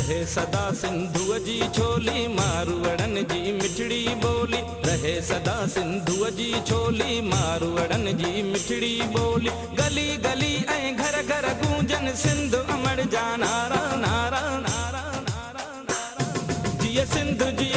रहे सदा सिंधुअ जी छोली, मारवड़न जी मिठड़ी बोली। रहे सदा सिंधुअ जी छोली, मारवड़न जी मिठड़ी बोली। गली गली ऐं घर घर गूंजन सिंध अमर जा नारा नारा नारा नारा नारा। जिय सिंध जी